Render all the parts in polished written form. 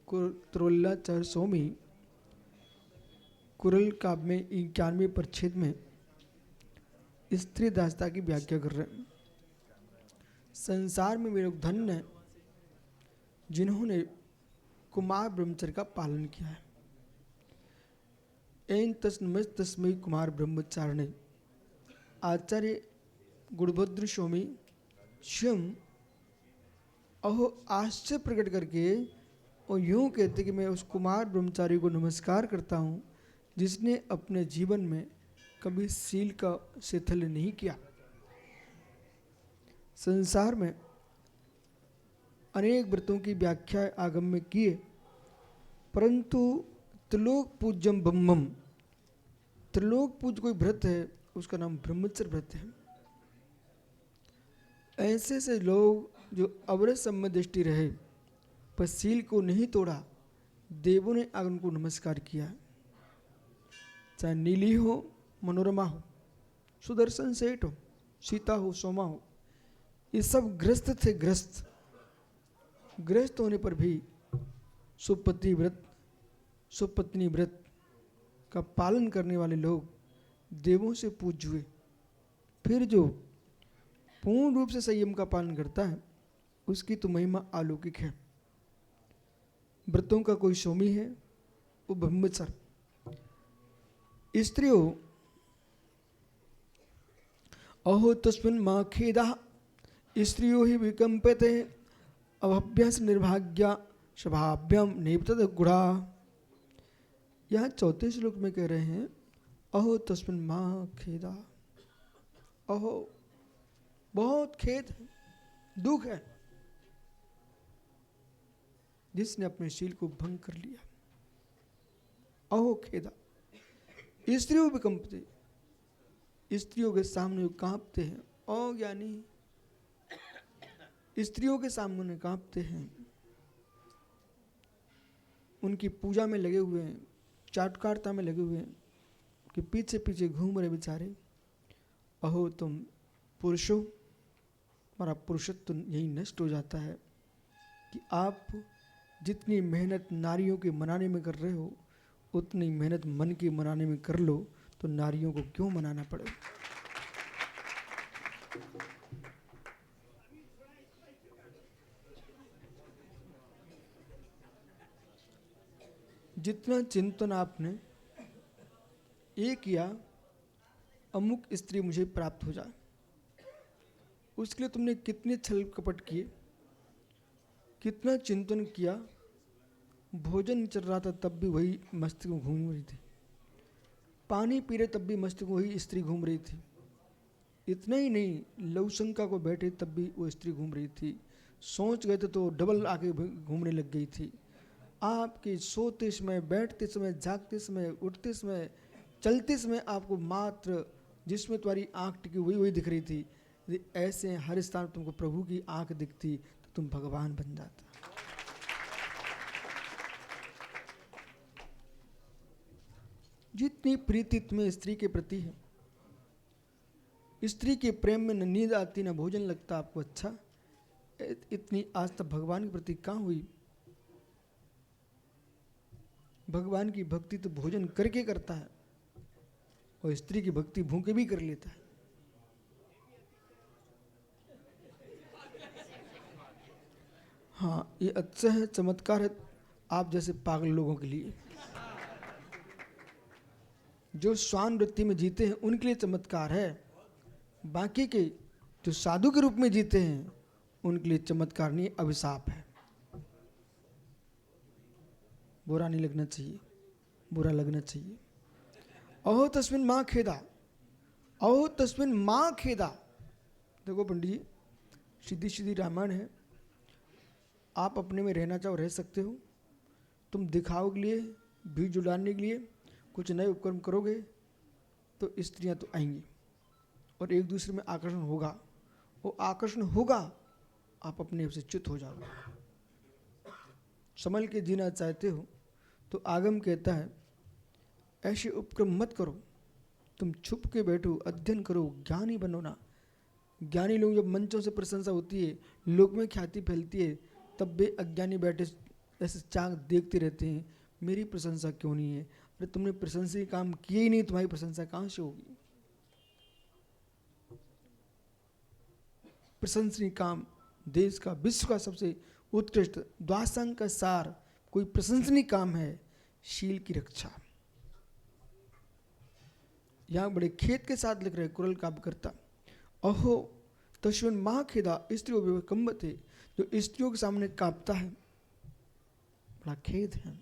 त्रोल्लाचार स्वामी कुरल काव्य में 91वें परिच्छेद में स्त्री दासता की व्याख्या कर रहे हैं। संसार में वे लोग धन्य हैं जिन्होंने कुमार ब्रह्मचर्य का पालन किया है। एन तस्मै कुमार ब्रह्मचारिणे आचार्य गुणभद्र स्वामी स्वयं अहो आश्चर्य प्रकट करके और यूं कहते कि मैं उस कुमार ब्रह्मचारी को नमस्कार करता हूँ जिसने अपने जीवन में कभी सील का शिथिल नहीं किया। संसार में अनेक व्रतों की व्याख्या आगम में किए, परंतु त्रिलोक पूज्यम ब्रह्मम, त्रिलोक पूज कोई व्रत है उसका नाम ब्रह्मचर्य व्रत है। ऐसे से लोग जो अवरत सम्य दृष्टि रहे पर सील को नहीं तोड़ा, देवों ने आग उनको नमस्कार किया। चाहे नीली हो, मनोरमा हो, सुदर्शन सेठ हो, सीता हो, सोमा हो, ये सब ग्रस्त थे। ग्रस्त होने पर भी सुपति व्रत, सुपत्नी व्रत का पालन करने वाले लोग देवों से पूज्य हुए। फिर जो पूर्ण रूप से संयम का पालन करता है उसकी तो महिमा अलौकिक है। व्रतों का कोई स्वामी है वो ब्रह्मचर्य। स्त्रियों अहो तस्मिन् मा खेदः स्त्रियों ही विकम्पते अभभ्यस निर्भाग्या स्वभाव्यम नेपतद गुणा। यहाँ चौथे श्लोक में कह रहे हैं अहो तस्मिन् मा खेदा, अहो बहुत खेद है, दुख है जिसने अपने शील को भंग कर लिया। अहो खेदा, स्त्रियों विकम्पते, स्त्रियों के सामने वो कांपते हैं। अज्ञानी स्त्रियों के सामने कांपते हैं, उनकी पूजा में लगे हुए हैं, चाटुकारिता में लगे हुए हैं कि पीछे पीछे घूम रहे बेचारे। अहो तुम पुरुषों, हमारा पुरुषत्व यही नष्ट हो जाता है कि आप जितनी मेहनत नारियों के मनाने में कर रहे हो उतनी मेहनत मन के मनाने में कर लो, तो नारियों को क्यों मनाना पड़े। जितना चिंतन आपने ये किया अमुक स्त्री मुझे प्राप्त हो जाए, उसके लिए तुमने कितने छल कपट किए, कितना चिंतन किया। भोजन चल रहा था तब भी वही मस्तिष्क में घूम रही थी, पानी पी रहे तब भी मस्तिष्क में वही स्त्री घूम रही थी। इतना ही नहीं, लवशंका को बैठे तब भी वो स्त्री घूम रही थी। सोच गए थे तो डबल आके घूमने लग गई थी। आपके सोते समय, बैठते समय, जागते समय, उठते समय, चलते समय आपको मात्र जिसमें तुम्हारी आंख टिकी वही दिख रही थी। यदि ऐसे हर स्थान तुमको प्रभु की आंख दिखती तो तुम भगवान बन जाता। जितनी प्रीति तुम्हें स्त्री के प्रति है, स्त्री के प्रेम में न नींद आती न भोजन लगता आपको अच्छा, इतनी आस्था भगवान के प्रति कहाँ हुई। भगवान की भक्ति तो भोजन करके करता है और स्त्री की भक्ति भूखे भी कर लेता है। हाँ, ये अच्छा है, चमत्कार है आप जैसे पागल लोगों के लिए। जो स्वान वृत्ति में जीते हैं उनके लिए चमत्कार है, बाकी के जो साधु के रूप में जीते हैं उनके लिए चमत्कार नहीं, अभिशाप है। बुरा नहीं लगना चाहिए, बुरा लगना चाहिए। अहो तस्मिन् माँ खेदा, अहो तस्मिन् माँ खेदा। देखो पंडित जी, सीधी सीधी रामायण है। आप अपने में रहना चाहो रह सकते हो, तुम दिखाओ के लिए, भीड़ जुटाने के लिए कुछ नए उपक्रम करोगे तो स्त्रियां तो आएंगी और एक दूसरे में आकर्षण होगा। वो आकर्षण होगा, आप अपने आप से च्युत हो जाओगे। संभल के जीना चाहते हो तो आगम कहता है ऐसे उपक्रम मत करो, तुम छुप के बैठो, अध्ययन करो, ज्ञानी बनो ना। ज्ञानी लोग जब मंचों से प्रशंसा होती है, लोक में ख्याति फैलती है, तब वे अज्ञानी बैठे ऐसे चाक देखते रहते हैं, मेरी प्रशंसा क्यों नहीं है। अरे तुमने प्रशंसा काम किए ही नहीं, तुम्हारी प्रशंसा कहाँ से होगी। प्रशंसनीय काम देश का, विश्व का सबसे उत्कृष्ट द्वादशांग का सार कोई प्रशंसनीय काम है, शील की रक्षा। यहां बड़े खेद के साथ लिख रहे कुरल काव्यकर्ता, अहो तस्वन माँ खेदा स्त्रियों कंबते, जो स्त्रियों के सामने कांपता है, बड़ा खेद है।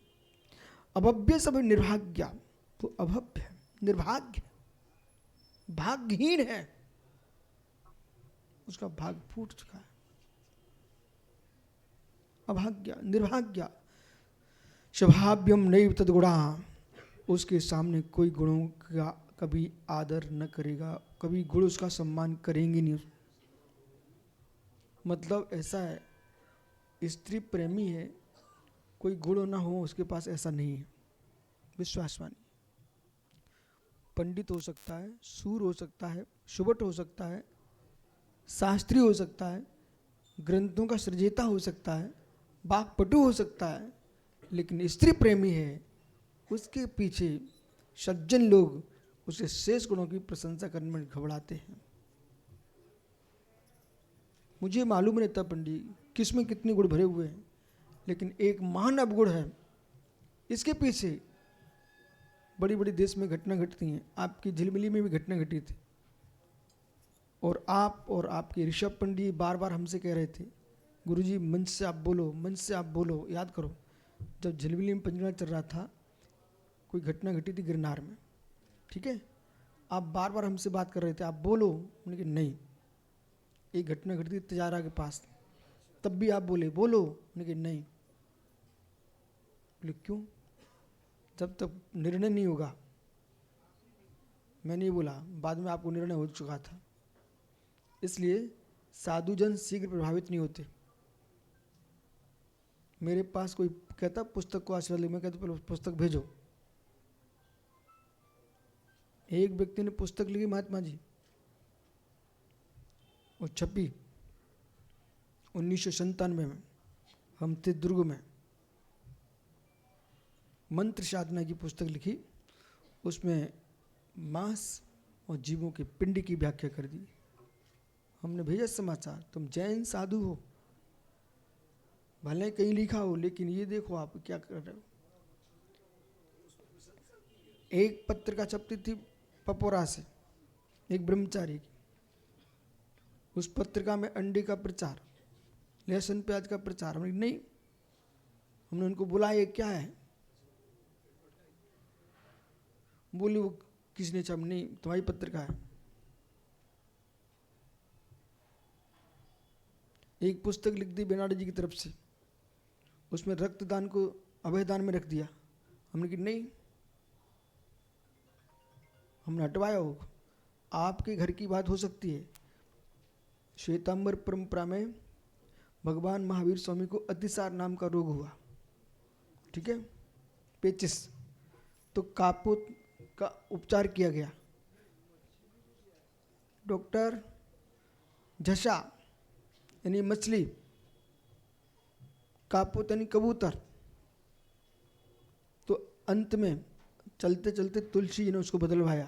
अभव्य सब निर्भाग्य, वो अभव्य है, निर्भाग्य, भाग्यहीन है, उसका भाग फूट चुका है। अभाग्य, निर्भाग्य, स्वभाव्यम नैव तद्गुणा, उसके सामने कोई गुणों का कभी आदर न करेगा, कभी गुण उसका सम्मान करेंगे नहीं। मतलब ऐसा है, स्त्री प्रेमी है, कोई गुण ना हो उसके पास, ऐसा नहीं है। विश्वास मानिए, पंडित हो सकता है, सूर हो सकता है, सुबट हो सकता है, शास्त्री हो सकता है, ग्रंथों का सृजेता हो सकता है, वाक्पटु हो सकता है, लेकिन स्त्री प्रेमी है, उसके पीछे सज्जन लोग उसके शेष गुणों की प्रशंसा करने में घबराते हैं। मुझे मालूम नहीं था पंडित किसमें कितने गुण भरे हुए हैं, लेकिन एक महान अवगुण है, इसके पीछे बड़ी बड़ी देश में घटना घटती हैं। आपकी झिलमिली में भी घटना घटी थी, और आप और आपके ऋषभ पंडित बार बार हमसे कह रहे थे, गुरुजी मंच से आप बोलो, मंच से आप बोलो। याद करो, जब झिलमिली में पंचमेला चल रहा था, कोई घटना घटी थी गिरनार में, ठीक है, आप बार बार हमसे बात कर रहे थे, आप बोलो। मैंने कहा नहीं, एक घटना घटी थी तजारा के पास, तब भी आप बोले बोलो। मैंने कहा नहीं। बोले क्यों? जब तक निर्णय नहीं होगा। मैं नहीं बोला, बाद में आपको निर्णय हो चुका था। इसलिए साधुजन शीघ्र प्रभावित नहीं होते। मेरे पास कोई कहता पुस्तक को आशीर्वाद ले, मैं कहता पहले पुस्तक भेजो। एक व्यक्ति ने पुस्तक लिखी महात्मा जी, और छपी 1997 में, हम थे दुर्ग में, मंत्र साधना की पुस्तक लिखी। उसमें मांस और जीवों के पिंड की व्याख्या कर दी। हमने भेजा समाचार, तुम जैन साधु हो, भले कहीं लिखा हो, लेकिन ये देखो आप क्या कर रहे हो। एक पत्रिका छपती थी पपोरा से, एक ब्रह्मचारी की, उस पत्रिका में अंडे का प्रचार, लहसुन प्याज का प्रचार। हमने नहीं, हमने उनको बुलाया, ये क्या है? बोले वो किसने छप, नहीं तुम्हारी पत्रिका है। एक पुस्तक लिख दी बेनाडी जी की तरफ से, उसमें रक्तदान को अभयदान में रख दिया। हमने कहा नहीं, हमने हटवाया हो। आपके घर की बात हो सकती है। श्वेतांबर परंपरा में भगवान महावीर स्वामी को अतिसार नाम का रोग हुआ, ठीक है, पेचिस। तो कापोत का उपचार किया गया। डॉक्टर झसा यानी मछली, कापोत यानी कबूतर। तो अंत में चलते चलते तुलसी जी ने उसको बदलवाया,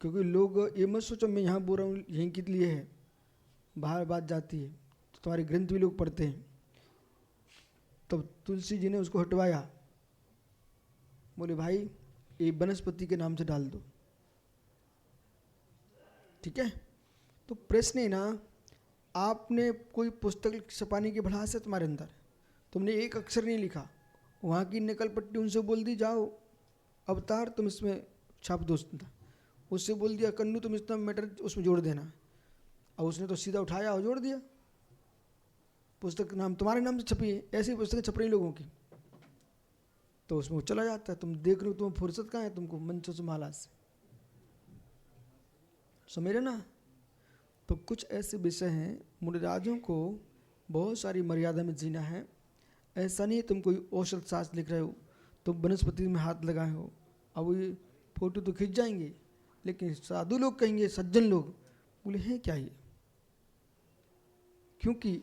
क्योंकि लोग ये मत सोचो मैं यहाँ बोल रहा हूँ यहीं के लिए है, बाहर बात जाती है तो तुम्हारे ग्रंथ भी लोग पढ़ते हैं। तब तुलसी जी ने उसको हटवाया, बोले भाई ये वनस्पति के नाम से डाल दो, ठीक है। तो प्रश्न है ना, आपने कोई पुस्तक छपाने की भड़ास है तुम्हारे अंदर, तुमने एक अक्षर नहीं लिखा, वहाँ की नकल पट्टी उनसे बोल दी, जाओ अवतार तुम इसमें छाप दो, उससे बोल दिया कन्नू तुम इतना मैटर उसमें जोड़ देना, और उसने तो सीधा उठाया और जोड़ दिया। पुस्तक नाम तुम्हारे नाम से छपी है, ऐसी पुस्तकें छप रही लोगों की, तो उसमें वो चला जाता है। तुम देख रहे हो, तुम्हें फुर्सत कहाँ है तुमको मंचो से माला से, समझ रहे ना। तो कुछ ऐसे विषय हैं, मुनिराजों को बहुत सारी मर्यादा में जीना है। ऐसा नहीं तुम कोई औषध शास्त्र लिख रहे हो, तुम वनस्पति में हाथ लगाए हो, अब ये फोटो तो खींच जाएंगे, लेकिन साधु लोग कहेंगे, सज्जन लोग बोले हैं क्या ये, क्योंकि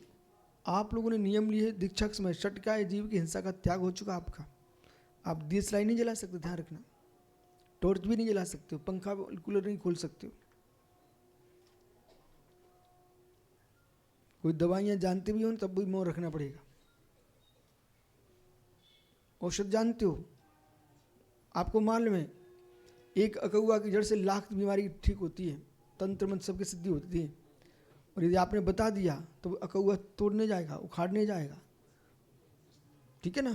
आप लोगों ने नियम लिए दीक्षा के समय, षट काय जीव की हिंसा का त्याग हो चुका आपका। आप दियसलाई नहीं जला सकते, ध्यान रखना। टॉर्च भी नहीं जला सकते हो, पंखा कूलर नहीं खोल सकते हो। कोई दवाइयाँ जानते भी हो तब भी मौन रखना पड़ेगा। औषध जानते हो, आपको मालूम है एक अकौआ की जड़ से लाख बीमारी ठीक होती है, तंत्र मंत्र सबकी सिद्धि होती है। और यदि आपने बता दिया तो अकौआ तोड़ने जाएगा, उखाड़ने जाएगा, ठीक है ना।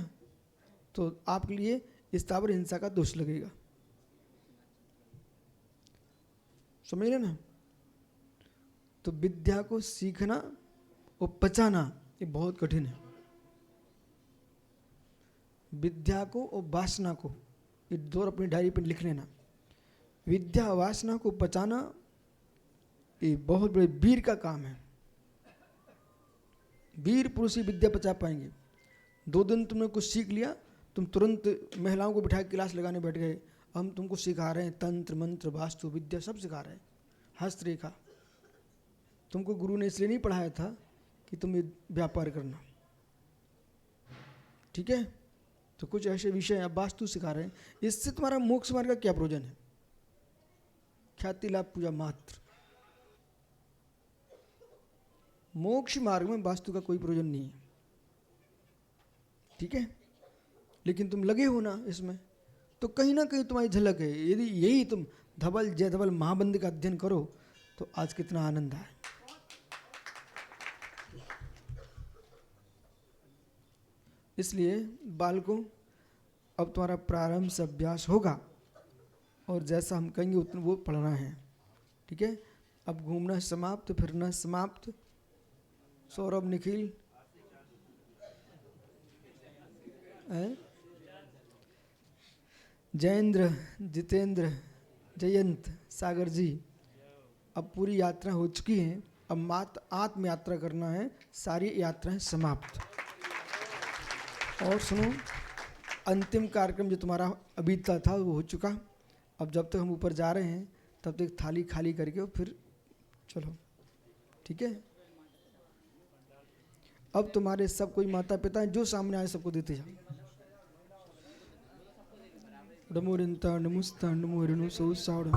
तो आपके लिए स्थावर हिंसा का दोष लगेगा, समझ रहे ना। तो विद्या को सीखना और पचाना ये बहुत कठिन है। विद्या को और वासना को, ये दो अपनी डायरी पर लिख लेना। विद्या वासना को पचाना ये बहुत बड़े वीर का काम है। वीर पुरुष ही विद्या पचा पाएंगे। 2 दिन तुमने कुछ सीख लिया, तुम तुरंत महिलाओं को बिठा के क्लास लगाने बैठ गए, हम तुमको सिखा रहे हैं तंत्र मंत्र वास्तु विद्या सब सिखा रहे हैं, हस्तरेखा। तुमको गुरु ने इसलिए नहीं पढ़ाया था कि तुम ये व्यापार करना, ठीक है। तो कुछ ऐसे विषय अब वास्तु सिखा रहे हैं, इससे तुम्हारा मोक्ष मार्ग का क्या प्रयोजन है? ख्याति लाभ पूजा मात्र। मोक्ष मार्ग में वास्तु का कोई प्रयोजन नहीं है, ठीक है। लेकिन तुम लगे हो ना इसमें, तो कहीं ना कहीं तुम्हारी झलक है। यदि यही तुम धवल जय धवल महाबंद का अध्ययन करो तो आज कितना आनंद आए। इसलिए बालकों, अब तुम्हारा प्रारंभ से अभ्यास होगा और जैसा हम कहेंगे उतना वो पढ़ना है, ठीक है। अब घूमना समाप्त, फिरना समाप्त। सौरभ, निखिल, जयेंद्र, जितेंद्र, जयंत, सागर जी, अब पूरी यात्रा हो चुकी है। अब मात्र आत्म यात्रा करना है, सारी यात्राएं समाप्त। और सुनो, अंतिम कार्यक्रम जो तुम्हारा अभी तक था वो हो चुका। अब जब तक हम ऊपर जा रहे हैं तब तक थाली खाली करके और फिर चलो, ठीक है। अब तुम्हारे सब कोई माता पिता हैं, जो सामने आए सबको देते जाओ। नमो रिंता नमुस्ता नमो रिनु सौ सावड़।